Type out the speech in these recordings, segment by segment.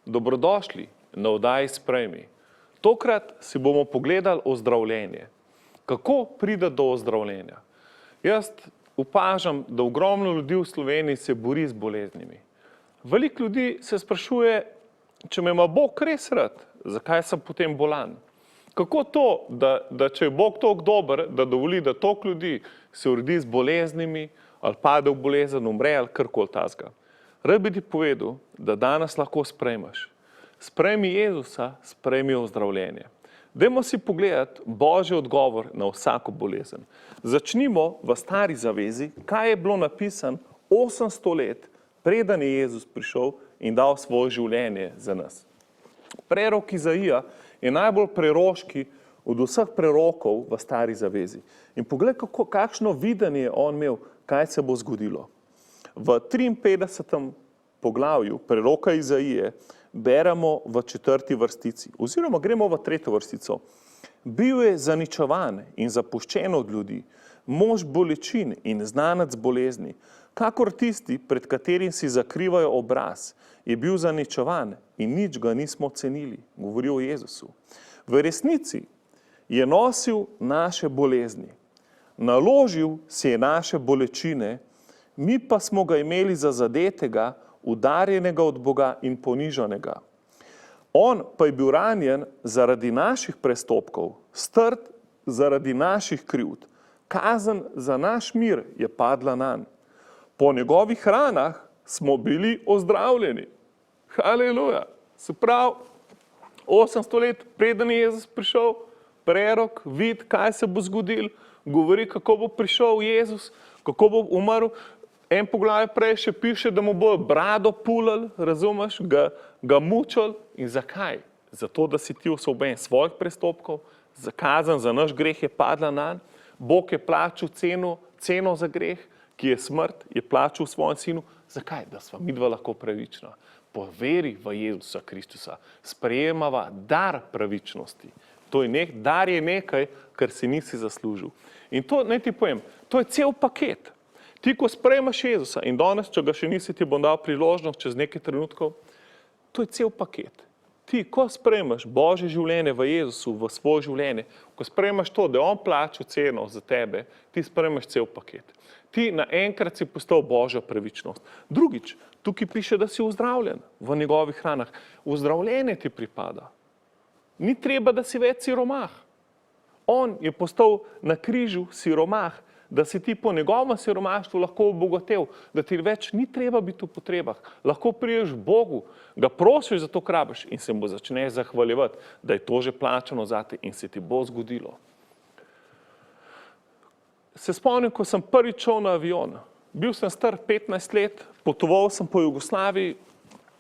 Dobrodošli na oddaji Sprejmi. Tokrat si bomo pogledali ozdravljenje. Kako pride do ozdravljenja? Jaz opažam, da ogromno ljudi v Sloveniji se bori z boleznimi. Veliko ljudi se sprašuje, če me ima Bog res rad, zakaj sem potem bolan? Kako to, da če je Bog toliko dober, da dovoli, da toliko ljudi se uredi z boleznimi, ali pade v bolezen, umre, ali karkoli takega. Rad bi ti povedal, da danes lahko sprejmeš. Sprejmi Jezusa, sprejmi ozdravljenje. Dajmo si pogledati Božji odgovor na vsako bolezen. Začnimo v Stari zavezi, kaj je bilo napisano 800 let, preden je Jezus prišel in dal svoje življenje za nas. Prerok Izaija je najbolj preroški od vseh prerokov v Stari zavezi. In pogled, kakšno videnje je on imel, kaj se bo zgodilo. V 53. poglavju preroka Izaije beremo v 4. vrstici, oziroma gremo v 3. vrstico. Bil je zaničevan in zapuščen od ljudi, mož bolečin in znanec bolezni, kakor tisti, pred katerim si zakrivajo obraz, je bil zaničevan in nič ga nismo cenili, govori o Jezusu. V resnici je nosil naše bolezni, naložil si je naše bolečine, mi pa smo ga imeli za zadetega, udarjenega od Boga in ponižanega. On pa je bil ranjen zaradi naših prestopkov, strt zaradi naših krivd. Kazen za naš mir je padla nanj. Po njegovih ranah smo bili ozdravljeni. Haleluja! Se pravi, 800 let preden je Jezus prišel, prerok vidi, kaj se bo zgodilo, govori, kako bo prišel Jezus, kako bo umrl. En poglavje prej še piše, da mu bo brado pulali, razumeš, ga mučali. In zakaj? Zato, da si ti osvobojen svojih prestopkov, kazen za naš greh je padla nanj, Bog je plačal ceno za greh, ki je smrt, je plačal svojem sinu. Zakaj? Da sva midva lahko pravična. Po veri v Jezusa Kristusa sprejemava dar pravičnosti. Dar je nekaj, kar si nisi zaslužil. In to, naj ti povem, to je cel paket. Ti, ko sprejmaš Jezusa in danes, če ga še nisi, ti bom dal priložnost čez nekaj trenutkov, to je cel paket. Ti, ko sprejmaš Božje življenje v Jezusu, v svoje življenje, ko sprejmaš to, da je on plačal ceno za tebe, ti sprejmaš cel paket. Ti naenkrat si postal Božja pravičnost. Drugič, tukaj piše, da si ozdravljen v njegovih ranah. Ozdravljenje ti pripada. Ni treba, da si več siromah. On je postal na križu siromah, da si ti po njegovem siromaštvu lahko obogatel, da ti več ni treba biti v potrebah. Lahko priješ Bogu, ga prosiš za to, kar rabiš in se mu začneš zahvaljevati, da je to že plačano zate in se ti bo zgodilo. Se spomnim, ko sem prvič šel na avion. Bil sem star 15 let, potoval sem po Jugoslaviji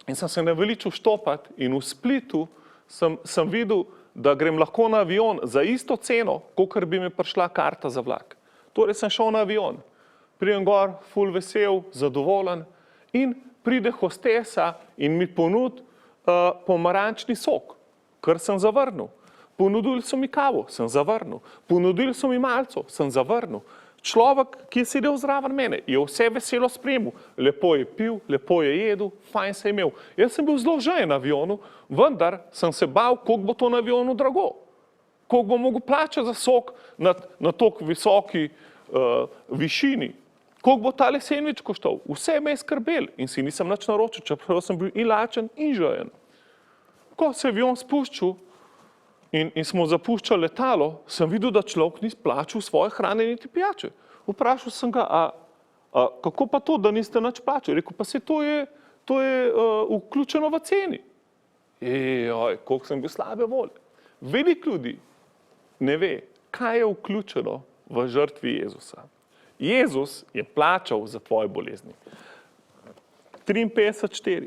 in sem se naveličal štopati in v Splitu sem videl, da grem lahko na avion za isto ceno, kakor bi mi prišla karta za vlak. Torej sem šel na avion, pridem gor, ful vesel, zadovoljen in pride hostesa in mi ponudi pomarančni sok, kar sem zavrnil. Ponudili so mi kavo, sem zavrnil. Ponudili so mi malco, sem zavrnil. Človek, ki je sedel zraven mene, je vse veselo sprejemil. Lepo je pil, lepo je jedel, fajn se je imel. Jaz sem bil zelo željen na avionu, vendar sem se bal, koliko bo to na avionu drago. Koliko bom mogel plačati za sok na toliko visoki višini. Koliko bo tale sendvič koštal. Vse me je skrbel in si nisem nič naročil, čeprav sem bil in lačen in žejen. Ko se je avion spuščal in smo zapuščali letalo, sem videl, da človek ni plačal svoje hrane niti pijače. Vprašal sem ga, kako pa to, da niste nič plačali? Rekel, pa se to je vključeno v ceni. Koliko sem bil slabe volje. Veliko ljudi ne ve, kaj je vključeno v žrtvi Jezusa. Jezus je plačal za tvoje bolezni. 53:4.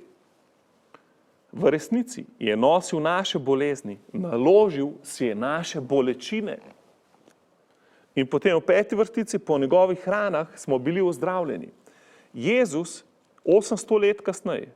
V resnici je nosil naše bolezni, naložil si je naše bolečine. In potem v 5. vrstici, po njegovih ranah smo bili ozdravljeni. Jezus, 800 let kasneje,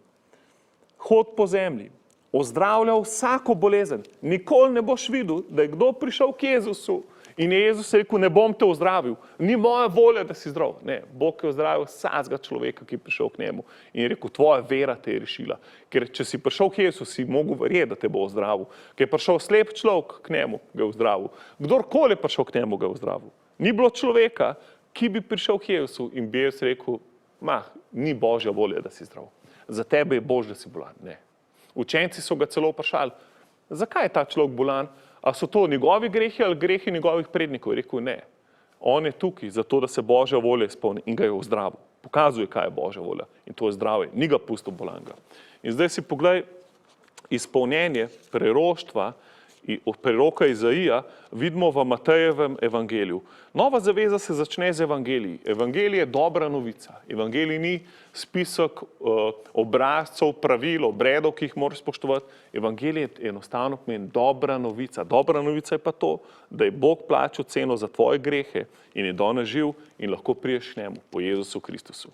hod po zemlji, ozdravljal vsako bolezen. Nikoli ne boš videl, da je kdo prišel k Jezusu In je Jezus rekel, ne bom te ozdravil, ni moja volja, da si zdrav. Ne, Bog je ozdravil vsakega človeka, ki je prišel k njemu in je rekel, tvoja vera te je rešila. Ker če si prišel k Jezusu, si mogel verjeti, da te bo ozdravil. Ker je prišel slep človek k njemu, ga je ozdravil. Kdorkoli je prišel k njemu, ga je ozdravil. Ni bilo človeka, ki bi prišel k Jezusu in bi Jezus rekel, ni Božja volja, da si zdrav. Za tebe je Bož, da si bolan. Ne. Učenci so ga celo vprašali, zakaj je ta človek bolan? A so to njegovi grehi ali grehi njegovih prednikov? Je rekel, ne. On je tukaj zato, da se Božja volja izpolni in ga je ozdravil. Pokazuje, kaj je Božja volja in to je zdravje. Ni ga pustil bolanga. In zdaj si poglej izpolnjenje preroštva od preroka Izaija vidimo v Matejevem evangeliju. Nova zaveza se začne z evangeliji. Evangelij je dobra novica. Evangelij ni spisek obrazcev, pravil, obredov, ki jih moraš spoštovati. Evangelij je enostavno pomeni dobra novica. Dobra novica je pa to, da je Bog plačal ceno za tvoje grehe in je danes živ in lahko priješ k njemu po Jezusu Kristusu.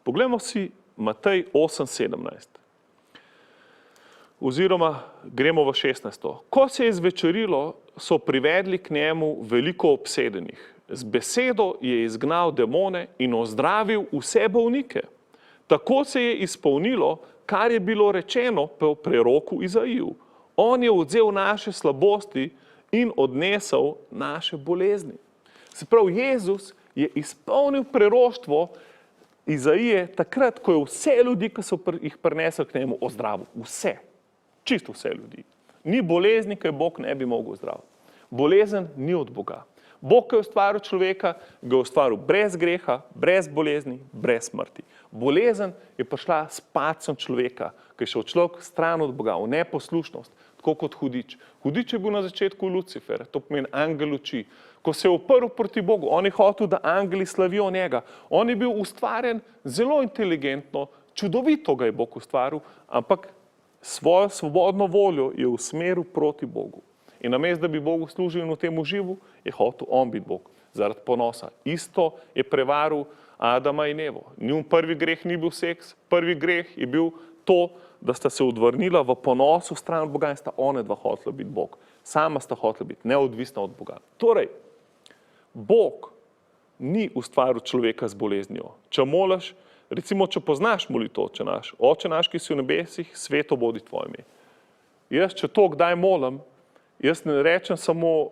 Poglejmo si Matej 8:17. Oziroma gremo v 16. Ko se je zvečerilo, so privedli k njemu veliko obsedenih. Z besedo je izgnal demone in ozdravil vse bolnike. Tako se je izpolnilo, kar je bilo rečeno po preroku Izaiju. On je odvzel naše slabosti in odnesel naše bolezni. Se pravi, Jezus je izpolnil preroštvo Izaije takrat, ko je vse ljudi, ki so jih prinesli k njemu, ozdravil. Vse. Čisto vse ljudi. Ni bolezni, ki je Bog ne bi mogel zdraviti. Bolezen ni od Boga. Bog, ki je ustvaril človeka, ga je ustvaril brez greha, brez bolezni, brez smrti. Bolezen je prišla s padcem človeka, ki je šel človek stran od Boga, v neposlušnost, tako kot hudič. Hudič je bil na začetku Lucifer, to pomeni angel luči. Ko se je uprl proti Bogu, on je hotel, da angeli slavijo njega. On je bil ustvarjen zelo inteligentno, čudovito ga je Bog ustvaril, ampak svojo svobodno voljo je usmeril proti Bogu. In namesto, da bi Bogu služil in v tem uživu, je hotel on biti Bog, zaradi ponosa. Isto je prevaril Adama in Evo. Njun prvi greh ni bil seks, prvi greh je bil to, da sta se odvrnila v ponosu stran od Boga in sta one dva hotela biti Bog. Sama sta hotela biti neodvisna od Boga. Torej, Bog ni ustvaril človeka z boleznijo. Če moliš, recimo, če poznaš molitev Oče naš, Oče naš, ki si v nebesih, sveto bodi tvoje ime. Jaz, če to kdaj molim, jaz ne rečem samo,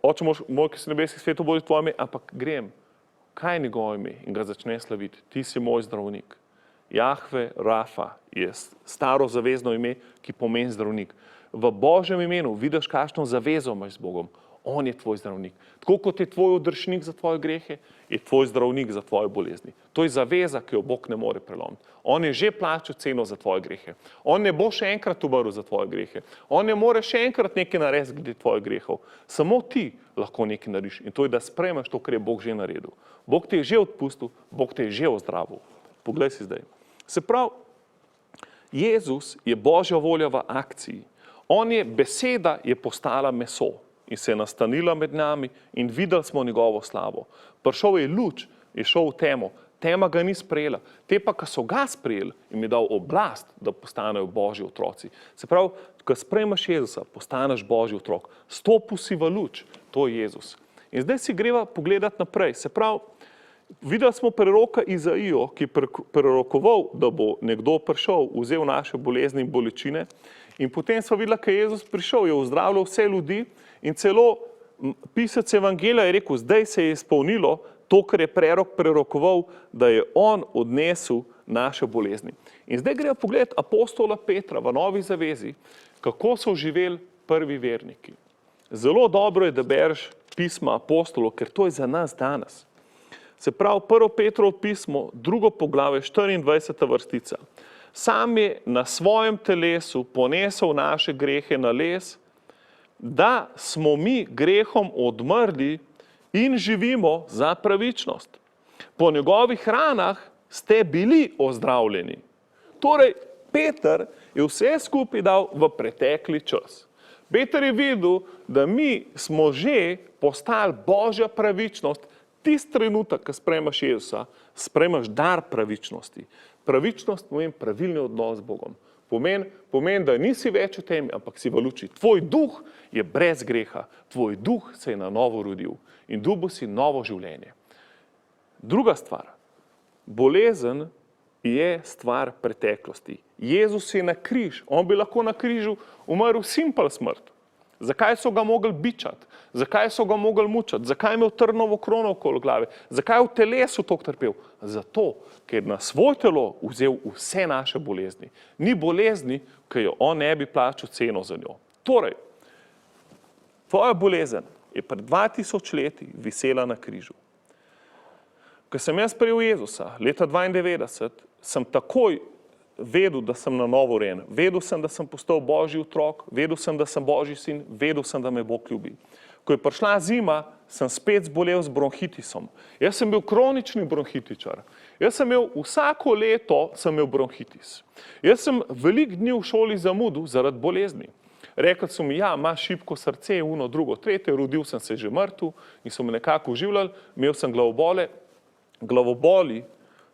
Oče moj, ki si v nebesih, sveto bodi tvoje ime, ampak grem, kaj je njegovo ime in ga začne slaviti. Ti si moj zdravnik. Jahve Rafa je staro zavezno ime, ki pomeni zdravnik. V Božjem imenu vidiš, kakšno zavezo imaš z Bogom. On je tvoj zdravnik. Tako kot je tvoj odrešnik za tvoje grehe, je tvoj zdravnik za tvoje bolezni. To je zaveza, ki jo Bog ne more prelomiti. On je že plačal ceno za tvoje grehe. On ne bo še enkrat umrl za tvoje grehe. On ne more še enkrat nekaj narediti glede tvojih grehov. Samo ti lahko nekaj narediš. In to je, da sprejmeš to, kar je Bog že naredil. Bog te je že odpustil, Bog te je že ozdravil. Poglej si zdaj. Se pravi, Jezus je Božja volja v akciji. Beseda je postala meso in se je nastanila med nami in videli smo njegovo slavo. Prišel je luč, je šel v temo, tema ga ni sprejela. Te pa, ki so ga sprejeli, jim je dal oblast, da postanejo Božji otroci. Se pravi, ko sprejmeš Jezusa, postaneš Božji otrok. Stopil si v luč, to je Jezus. In zdaj si greva pogledati naprej. Se pravi, videli smo preroka Izaijo, ki je prerokoval, da bo nekdo prišel, vzel naše bolezni in bolečine. In potem smo videli, ko je Jezus prišel, je ozdravljal vse ljudi in celo pisec evangelija je rekel, zdaj se je izpolnilo to, kar je prerok prerokoval, da je on odnesel naše bolezni. In zdaj gremo pogledati apostola Petra v Novi zavezi, kako so živeli prvi verniki. Zelo dobro je, da bereš pisma apostolov, ker to je za nas danes. Se pravi, 1. Petrovo pismo, 2. poglavje, 24. vrstica. Sam je na svojem telesu ponesel naše grehe na les, da smo mi grehom odmrli in živimo za pravičnost. Po njegovih ranah ste bili ozdravljeni. Torej, Peter je vse skupaj dal v pretekli čas. Peter je videl, da mi smo že postali Božja pravičnost. Tisti trenutek, ko sprejmeš Jezusa, sprejmeš dar pravičnosti. Pravičnost pomeni pravilni odnos z Bogom. Pomeni, da nisi več v temi, ampak si v luči. Tvoj duh je brez greha, tvoj duh se je na novo rodil in dobil si novo življenje. Druga stvar, bolezen je stvar preteklosti. Jezus je na križ, on bi lahko na križu umrl simpel smrt. Zakaj so ga mogli bičati? Zakaj so ga mogli mučati? Zakaj je imel trnovo krono okoli glave? Zakaj je v telesu toliko trpel? Zato, ker je na svoj telo vzel vse naše bolezni. Ni bolezni, ki jo on ne bi plačal ceno za njo. Torej, tvoja bolezen je pred 2000 leti visela na križu. Ko sem jaz sprejel Jezusa, leta 92, sem takoj vedel, da sem na novo rojen. Vedel sem, da sem postal Božji otrok, vedel sem, da sem Božji sin, vedel sem, da me Bog ljubi. Ko je prišla zima, sem spet zbolel z bronhitisom. Jaz sem bil kronični bronhitičar. Jaz sem imel vsako leto bronhitis. Jaz sem veliko dni v šoli zamudil zaradi bolezni. Rekli so mi, ja, imaš šibko srce, uno, drugo, tretje, rodil sem se že mrtev in so me nekako oživljali, imel sem glavobole. Glavoboli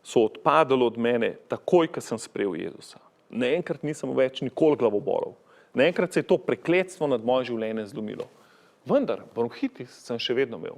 so odpadali od mene takoj, ko sem sprejel Jezusa. Naenkrat nisem več nikoli glavobolov. Naenkrat se je to prekletstvo nad moje življenje zlomilo. Vendar, bronhitis sem še vedno imel.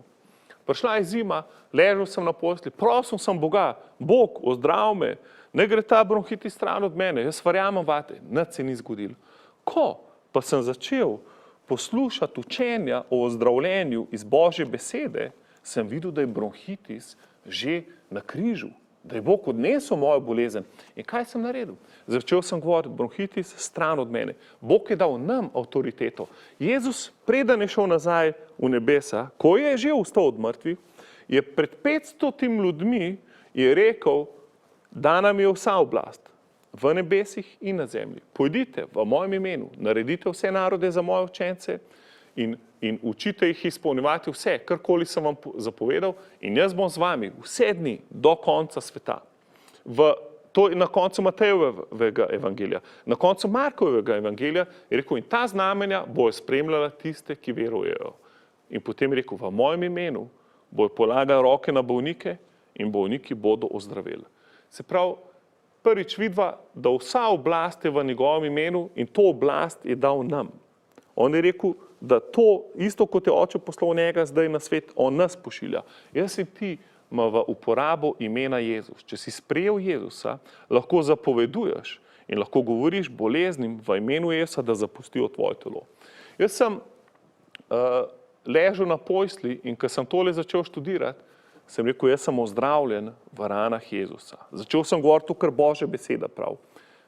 Prišla je zima, ležal sem na postelji, prosil sem Boga, Bog, ozdrav me, ne gre ta bronhitis stran od mene, jaz verjamem vate, nič se ni zgodilo. Ko pa sem začel poslušati učenja o ozdravljenju iz Božje besede, sem videl, da je bronhitis že na križu, da je Bog odnesel mojo bolezen. In kaj sem naredil? Začel sem govoriti, bronhitis stran od mene. Bog je dal nam avtoriteto. Jezus, preden je šel nazaj v nebesa, ko je že vstal od mrtvih, je pred 500 ljudmi je rekel, da nam je vsa oblast v nebesih in na zemlji. Pojdite v mojem imenu, naredite vse narode za moje učence in učite jih izpolnjevati vse, karkoli sem vam zapovedal, in jaz bom z vami vse dni do konca sveta. To je na koncu Matejevega evangelija. Na koncu Markovega evangelija je rekel, in ta znamenja bojo spremljala tiste, ki verujejo. In potem je rekel, v mojem imenu bojo polagali roke na bolnike in bolniki bodo ozdraveli. Se pravi, prvič vidva, da vsa oblast je v njegovem imenu in to oblast je dal nam. On je rekel, da to, isto kot je oče poslal njega zdaj na svet, on nas pošilja. Jaz in ti ima v uporabo imena Jezus. Če si sprejel Jezusa, lahko zapoveduješ in lahko govoriš boleznim v imenu Jezusa, da zapustijo tvoje telo. Jaz sem ležal na postelji in ko sem tole začel študirati, sem rekel, jaz sem ozdravljen v ranah Jezusa. Začel sem govoriti to, kar Božja beseda prav.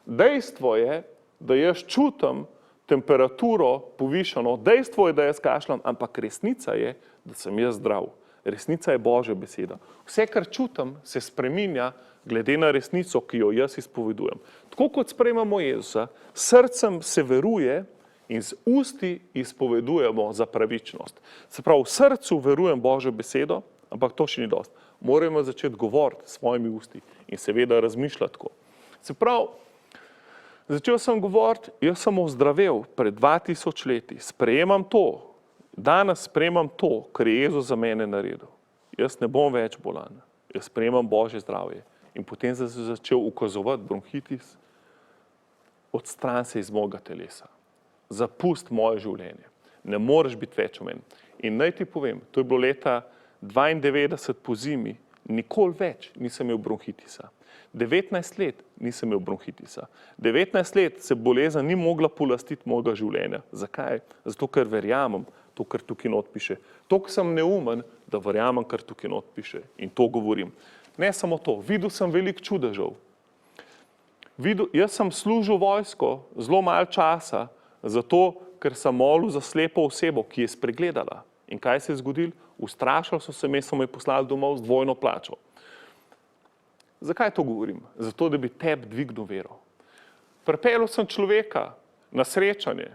Dejstvo je, da jaz čutim temperaturo povišano, dejstvo je, da jaz kašljam, ampak resnica je, da sem jaz zdrav. Resnica je Božja beseda. Vse, kar čutim, se spreminja glede na resnico, ki jo jaz izpovedujem. Tako kot sprejmemo Jezusa, srcem se veruje in z usti izpovedujemo za pravičnost. Se pravi, v srcu verujem Božjo besedo, ampak to še ni dosti. Moramo začeti govoriti s svojimi usti in seveda razmišljati tako. Se pravi, začel sem govoriti, jaz sem ozdravel pred 2000 leti, sprejemam to, danes sprejemam to, kar je Jezus za mene naredil. Jaz ne bom več bolan, jaz sprejemam Božje zdravje. In potem sem začel ukazovati bronhitis, odstran se iz mojega telesa, zapust moje življenje, ne moreš biti več v meni. In naj ti povem, to je bilo leta 92 po zimi, nikoli več nisem imel bronhitisa. 19 let nisem imel bronhitisa. 19 let se bolezen ni mogla polastiti mojega življenja. Zakaj? Zato, ker verjamem to, kar tukaj not piše. Toliko sem neumen, da verjamem, kar tukaj not piše. In to govorim. Ne samo to, videl sem veliko čudežev. Jaz sem služil vojsko zelo malo časa, zato, ker sem molil za slepo osebo, ki je spregledala. In kaj se je zgodilo? Ustrašili so se me, so me poslali domov z dvojno plačo. Zakaj to govorim? Zato, da bi tebi dvignil vero. Pripeljal sem človeka na srečanje,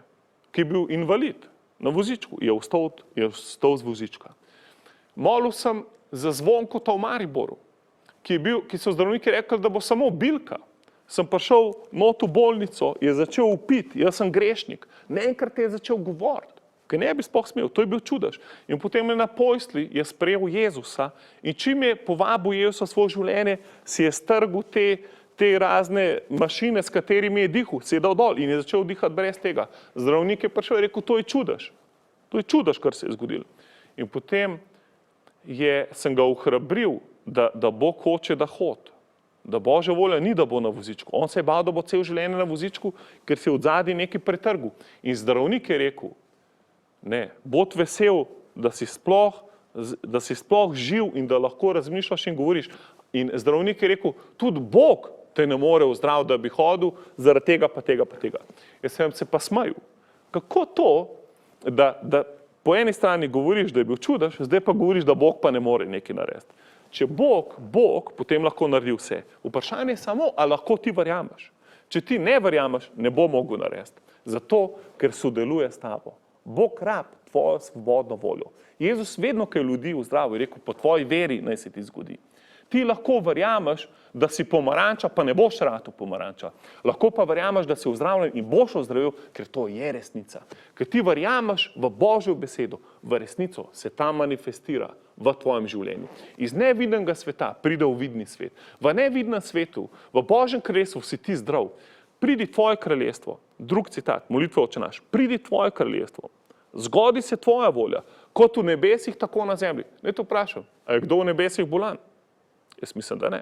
ki je bil invalid na vozičku, je vstal z vozička. Molil sem za Zvonkota v Mariboru, ki so zdravniki rekli, da bo samo bilka. Sem prišel not v bolnico, je začel vpiti, jaz sem grešnik. Naenkrat je začel govoriti, ker ne bi sploh smel, to je bil čudež. In potem na postelji je sprejel Jezusa in čim je povabil Jezusa v svoje življenje, si je strgal te razne mašine, s katerimi je dihal, sedel dol in je začel dihati brez tega. Zdravnik je prišel in rekel, to je čudež. To je čudež, kar se je zgodilo. In potem sem ga ohrabril, da Bog hoče, da hodi. Da Božja volja ni, da bo na vozičku. On se je bal, da bo cel življenje na vozičku, ker se je od zadaj nekaj pretrgal. In zdravnik je rekel, ne, bod vesel, da si sploh živ in da lahko razmišljaš in govoriš. In zdravnik je rekel, tudi Bog te ne more ozdraviti, da bi hodil, zaradi tega pa tega pa tega. Jaz sem se pa smejal. Kako to, da po eni strani govoriš, da je bil čudež, zdaj pa govoriš, da Bog pa ne more nekaj narediti. Če Bog, potem lahko naredi vse. Vprašanje je samo, ali lahko ti verjameš. Če ti ne verjameš, ne bo mogel narediti. Zato, ker sodeluje s tabo. Bog rab tvojo svobodno voljo. Jezus vedno, ko je ljudi vzdravil, je rekel, po tvoji veri naj se ti zgodi. Ti lahko verjameš, da si pomaranča, pa ne boš ratal pomaranča. Lahko pa verjameš, da si ozdravljen in boš ozdravil, ker to je resnica. Ker ti verjameš v Božjo besedo, v resnico se ta manifestira v tvojem življenju. Iz nevidnega sveta pride v vidni svet. V nevidnem svetu, v Božjem kraljestvu si ti zdrav. Pridi tvoje kraljestvo. Drug citat, molitva Oče naš. Pridi tvoje kraljestvo. Zgodi se tvoja volja, kot v nebesih, tako na zemlji. Naj te vprašam, a je kdo v nebesih bolan? Jaz mislim, da ne.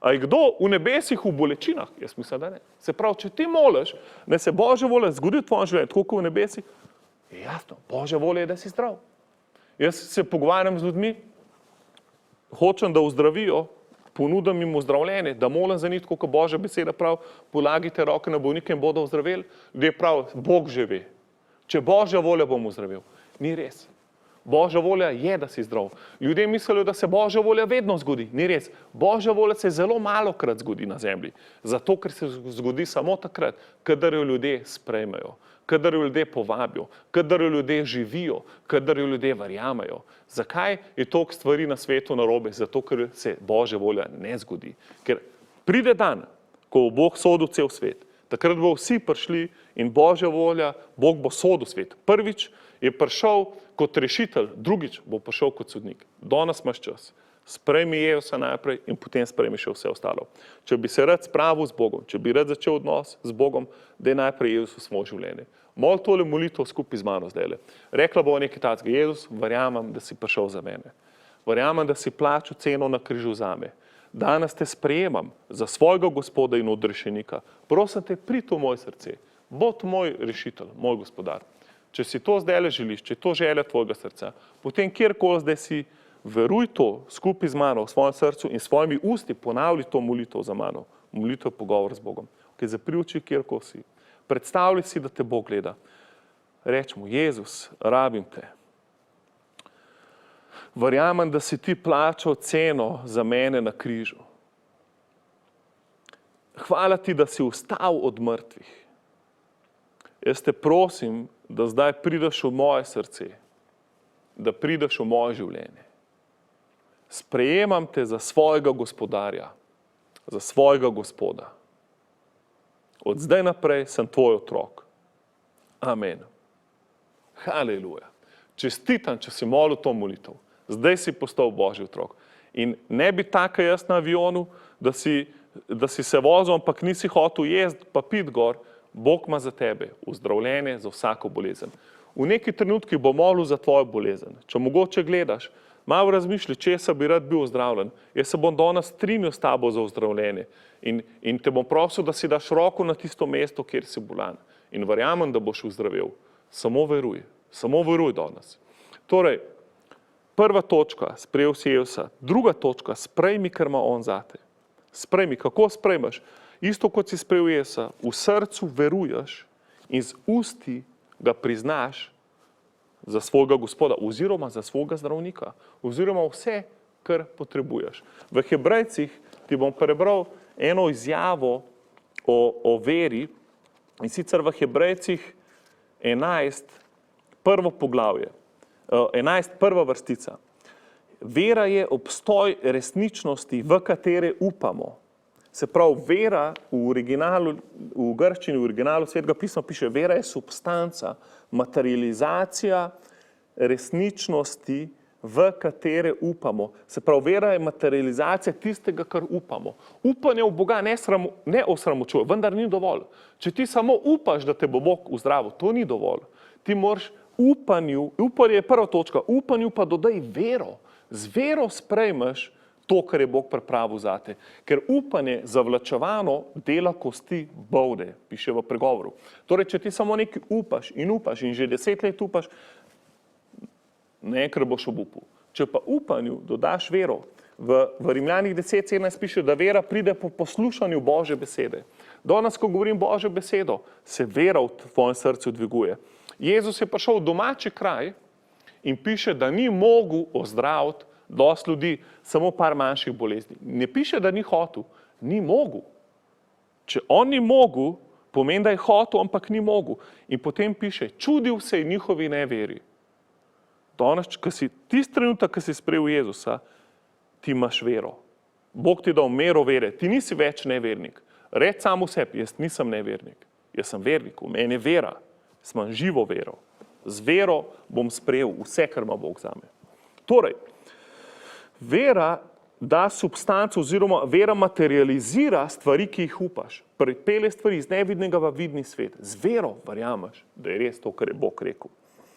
A je kdo v nebesih v bolečinah? Jaz mislim, da ne. Se pravi, če ti moliš, da se Božja volja zgodi v tvojem življenju, tako kot v nebesih, je jasno, Božja volja je, da si zdrav. Jaz se pogovarjam z ljudmi, hočem, da ozdravijo, ponudim jim ozdravljenje, da molim za njih, kot Božja beseda pravi, polagajte roke na bolnike in bodo ozdraveli. Ljudje pravijo, Bog že ve. Če Božja volja bom ozdravil. Ni res. Božja volja je, da si zdrav. Ljudje mislijo, da se Božja volja vedno zgodi. Ni res. Božja volja se zelo malokrat zgodi na zemlji. Zato, ker se zgodi samo takrat, kadar jo ljudje sprejmejo, kadar jo ljudje povabijo, kadar jo ljudje živijo, kadar jo ljudje verjamejo. Zakaj je toliko stvari na svetu narobe? Zato, ker se Božja volja ne zgodi. Ker pride dan, ko bo Bog sodil cel svet. Takrat bo vsi prišli in Božja volja, Bog bo sodil svet. Prvič je prišel kot rešitelj, drugič bo prišel kot sodnik. Danes imaš čas. Sprejmi Jezusa najprej in potem sprejmi še vse ostalo. Če bi se rad spravil z Bogom, če bi rad začel odnos z Bogom, da je najprej Jezus v svoje življenje. Mol tole molitev skupaj z mano zdajle. Rekla bo nekaj takega, Jezus, verjamem, da si prišel za mene. Verjamem, da si plačal ceno na križu zame. Danes te sprejemam za svojega Gospoda in odrešenika. Prosim te, pridi v moje srce. Bod moj rešitelj, moj gospodar. Če si to zdaj želiš, če je to želja tvojega srca, potem kjerkoli zdaj si, veruj to skupaj z mano v svojem srcu in svojimi usti ponavlji to molitev za mano. Molitev pogovor z Bogom. Zapri oči, kjerkoli si. Predstavljaj si, da te Bog gleda. Reč mu, Jezus, rabim te. Verjamem, da si ti plačal ceno za mene na križu. Hvala ti, da si vstal od mrtvih. Jaz te prosim, da zdaj prideš v moje srce, da prideš v moje življenje. Sprejemam te za svojega gospodarja, za svojega Gospoda. Od zdaj naprej sem tvoj otrok. Amen. Haleluja. Čestitam, če si molil to molitev. Zdaj si postal Božji otrok. In ne bi taka jaz na avionu, da si se vozil, ampak nisi hotel jesti pa piti gor. Bog ima za tebe uzdravljenje za vsako bolezen. V neki trenutki bo molil za tvojo bolezen. Če mogoče gledaš, malo razmišljaj, česa bi rad bil ozdravljen. Jaz se bom danes strinjal s tabo za ozdravljenje in te bom prosil, da si daš roko na tisto mesto, kjer si bolan. In verjamem, da boš uzdravel. Samo veruj danes. Torej, prva točka, sprejel si Jezusa. Druga točka, sprejmi, kar ima on zate. Sprejmi, kako sprejmeš? Isto kot si sprejel Jezusa, v srcu veruješ in z usti ga priznaš za svojega Gospoda oziroma za svojega zdravnika oziroma vse, kar potrebuješ. V Hebrejcih ti bom prebral eno izjavo o veri in sicer v Hebrejcih 11, prvo poglavje, 11, prva vrstica. Vera je obstoj resničnosti, v katere upamo. Se pravi, vera v grščini, v originalu Svetega pisma piše, vera je substanca, materializacija resničnosti, v katere upamo. Se pravi, vera je materializacija tistega, kar upamo. Upanje v Boga ne osramočuje, vendar ni dovolj. Če ti samo upaš, da te bo Bog uzdravil, to ni dovolj. Ti moraš upanje je prva točka, upanju pa dodaj vero. Z vero sprejmeš to, kar je Bog pripravil zate. Ker upanje zavlačevano dela kosti bolde, piše v pregovoru. Torej, če ti samo nekaj upaš in že 10 let upaš, nekaj boš obupal. Če pa upanju dodaš vero, v Rimljanih 10:17 piše, da vera pride po poslušanju Božje besede. Danes, ko govorim Božjo besedo, se vera v tvojem srcu dviguje. Jezus je prišel v domači kraj in piše, da ni mogel ozdraviti dosti ljudi, samo par manjših bolezni. Ne piše, da ni hotel, ni mogel. Če on ni mogel, pomeni, da je hotel, ampak ni mogel. In potem piše, čudil se je njihovi neveri. Danes, tisti trenutek, ko si sprejel Jezusa, ti imaš vero. Bog ti dal mero vere, ti nisi več nevernik. Reč samo sebi, jaz nisem nevernik, jaz sem vernik, v meni je vera, jaz imam živo vero. Z vero bom sprejel vse, kar ima Bog zame. Torej, vera da substanco oziroma vera materializira stvari, ki jih upaš. Pripelje stvari iz nevidnega v vidni svet. Z vero verjameš, da je res to, kar je Bog rekel.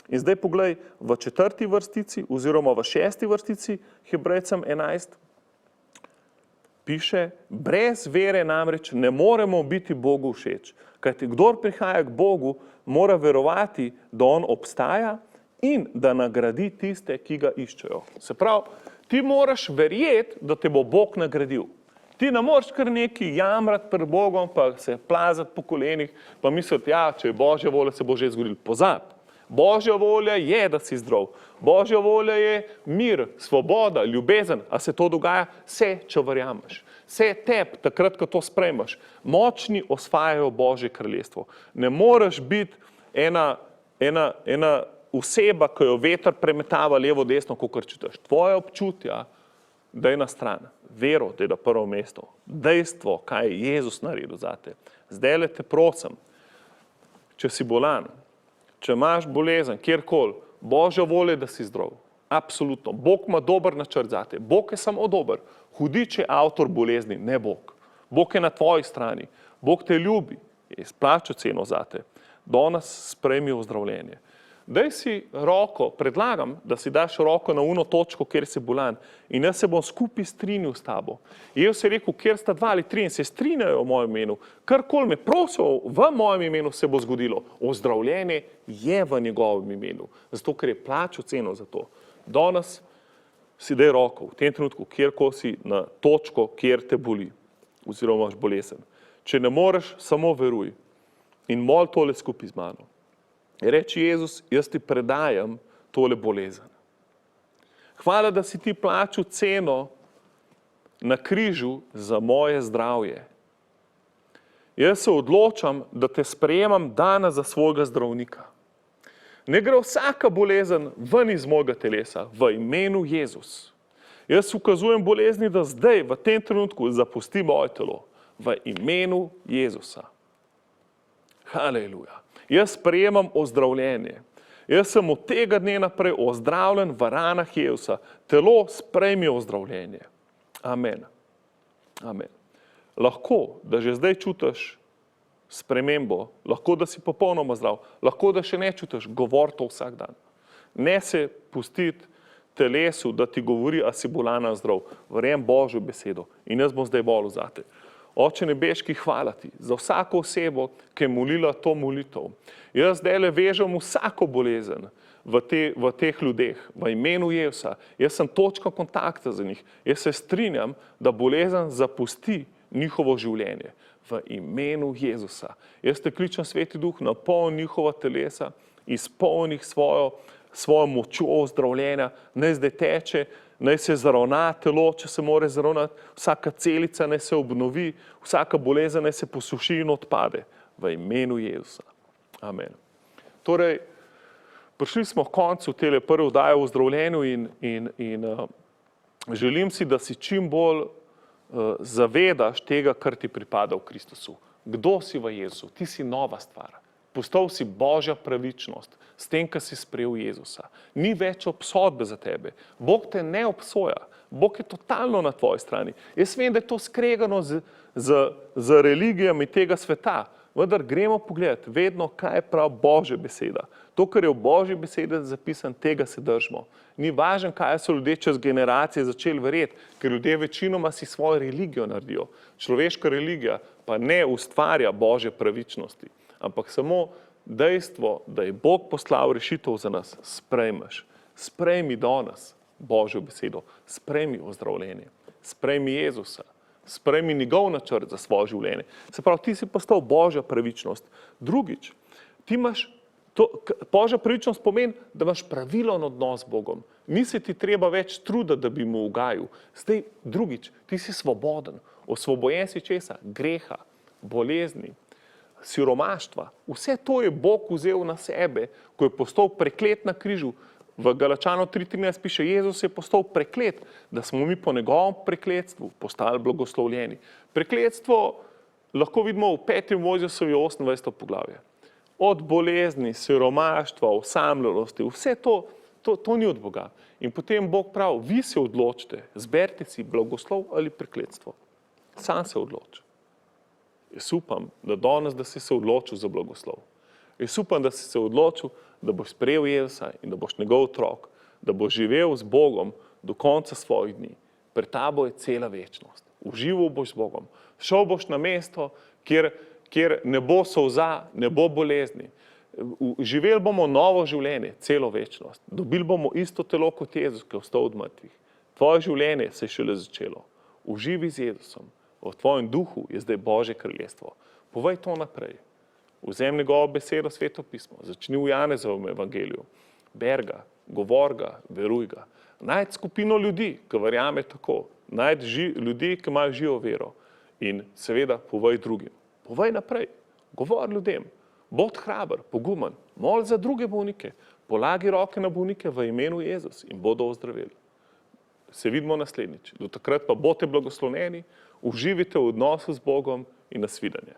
In zdaj poglej, v 4. vrstici oziroma v 6. vrstici Hebrejcem 11 piše, brez vere namreč ne moremo biti Bogu všeč. Kajti kdor prihaja k Bogu, mora verovati, da on obstaja in da nagradi tiste, ki ga iščejo. Se pravi, ti moraš verjeti, da te bo Bog nagradil. Ti ne moreš kar nekaj jamrati pred Bogom, pa se plazati po kolenih, pa misliti, ja, če je Božja volja, se bo že zgodilo. Pozab. Božja volja je, da si zdrav. Božja volja je mir, svoboda, ljubezen. A se to dogaja? Se, če verjameš. Se tebi, takrat, ko to sprejmeš. Močni osvajajo Božje kraljestvo. Ne moreš biti ena oseba, ki jo veter premetava levo, desno, kakor čutiš. Tvoje občutja, daj na stran. Vero, da je na prvo mesto. Dejstvo, kaj je Jezus naredil zate. Zdaj te prosim, če si bolan, če imaš bolezen, kjerkoli, Božja volja je, da si zdrav. Absolutno. Bog ima dober načrt zate. Bog je samo dober. Hudič je avtor bolezni, ne Bog. Bog je na tvoji strani. Bog te ljubi. Je izplačal ceno zate. Danes sprejmi ozdravljenje. Daj si roko, predlagam, da si daš roko na uno točko, kjer si bolan in jaz se bom skupaj strinjal s tabo. Jezus je rekel, kjer sta 2 ali 3 in se strinjajo v mojem imenu, karkoli me prosijo v mojem imenu se bo zgodilo. Ozdravljenje je v njegovem imenu, zato ker je plačal ceno za to. Danes si daj roko, v tem trenutku, kjerkoli si na točko, kjer te boli, oziroma imaš bolezen. Če ne moreš, samo veruj in mol tole skupaj z mano. Reči Jezus, jaz ti predajam tole bolezen. Hvala, da si ti plačal ceno na križu za moje zdravje. Jaz se odločam, da te sprejemam danes za svojega zdravnika. Ne gre vsaka bolezen ven iz mojega telesa, v imenu Jezus. Jaz ukazujem bolezni, da zdaj, v tem trenutku, zapusti moje telo. V imenu Jezusa. Haleluja. Jaz sprejemam ozdravljenje. Jaz sem od tega dne naprej ozdravljen v ranah Jezusa. Telo sprejmi ozdravljenje. Amen. Amen. Lahko, da že zdaj čutiš spremembo, lahko, da si popolnoma zdrav, lahko, da še ne čutiš, govor to vsak dan. Ne se pustiti telesu, da ti govori, a si bolan ali zdrav. Verjemi Božjo besedo in jaz bom zdaj molil zate. Oče nebeški, hvala ti za vsako osebo, ki je molila to molitev. Jaz zdaj vežem vsako bolezen v teh ljudeh, v imenu Jezusa. Jaz sem točka kontakta za njih. Jaz se strinjam, da bolezen zapusti njihovo življenje. V imenu Jezusa. Jaz te kličem, Sveti Duh, napolni njihova telesa, izpolni svojo močjo ozdravljenja, naj zdaj teče, naj se zaravna telo, če se more zaravnati, vsaka celica naj se obnovi, vsaka bolezen naj se posuši in odpade. V imenu Jezusa. Amen. Torej, prišli smo k koncu tele prve vdaje o zdravljenju in želim si, da si čim bolj zavedaš tega, kar ti pripada v Kristusu. Kdo si v Jezusu? Ti si nova stvar. Postal si Božja pravičnost s tem, ko si sprejel Jezusa. Ni več obsodbe za tebe. Bog te ne obsoja. Bog je totalno na tvoji strani. Jaz vem, da je to skregano z religijami tega sveta, vendar gremo pogledati vedno, kaj je prav Božja beseda. To, kar je v Božji besedi zapisan, tega se držimo. Ni važno, kaj so ljudje čez generacije začeli verjeti, ker ljudje večinoma si svojo religijo naredijo. Človeška religija pa ne ustvarja Božje pravičnosti, ampak samo dejstvo, da je Bog poslal rešitev za nas, sprejmeš. Sprejmi danes Božjo besedo, sprejmi ozdravljenje, sprejmi Jezusa, sprejmi njegov načrt za svoje življenje. Se pravi, ti si postal Božja pravičnost. Drugič, ti imaš Božja pravičnost pomeni, da imaš pravilen odnos z Bogom. Ni se ti treba več truditi, da bi mu ugajil. Zdaj, drugič, ti si svoboden. Osvobojen si česa? Greha, bolezni, siromaštva. Vse to je Bog vzel na sebe, ko je postal preklet na križu. V Galačanu 3:13 piše, Jezus je postal preklet, da smo mi po njegovem prekletstvu postali blagoslovljeni. Prekletstvo lahko vidimo v 5. Mojzesovi 28. poglavje. Od bolezni, siromaštva, osamljenosti, vse to ni od Boga. In potem Bog pravi, vi se odločite, zberite si blagoslov ali prekletstvo. Sam se odloči. Jaz upam, da danes, da si se odločil za blagoslov. Jaz upam, da si se odločil, da boš sprejel Jezusa in da boš njegov otrok, da boš živel z Bogom do konca svojih dni. Pred tabo je cela večnost. Užival boš z Bogom. Šel boš na mesto, kjer ne bo solza, ne bo bolezni. Živeli bomo novo življenje, celo večnost. Dobili bomo isto telo kot Jezus, ki je vstal od mrtvih. Tvoje življenje se je šele začelo. Uživi z Jezusom. V tvojem duhu je zdaj Božje kraljestvo. Povej to naprej. Vzemi njegovo besedo, Sveto pismo. Začni v Janezovem evangeliju. Berga, govor ga, veruj ga. Najdi skupino ljudi, ki verjame tako. Najdi ljudi, ki imajo živo vero. In seveda povej drugim. Povej naprej. Govor ljudem. Bod hraber, pogumen. Mol za druge bolnike. Polagi roke na bolnike v imenu Jezus in bodo ozdravili. Se vidimo naslednjič. Do takrat pa boste blagoslovljeni, uživite v odnosu z Bogom in nasvidenje.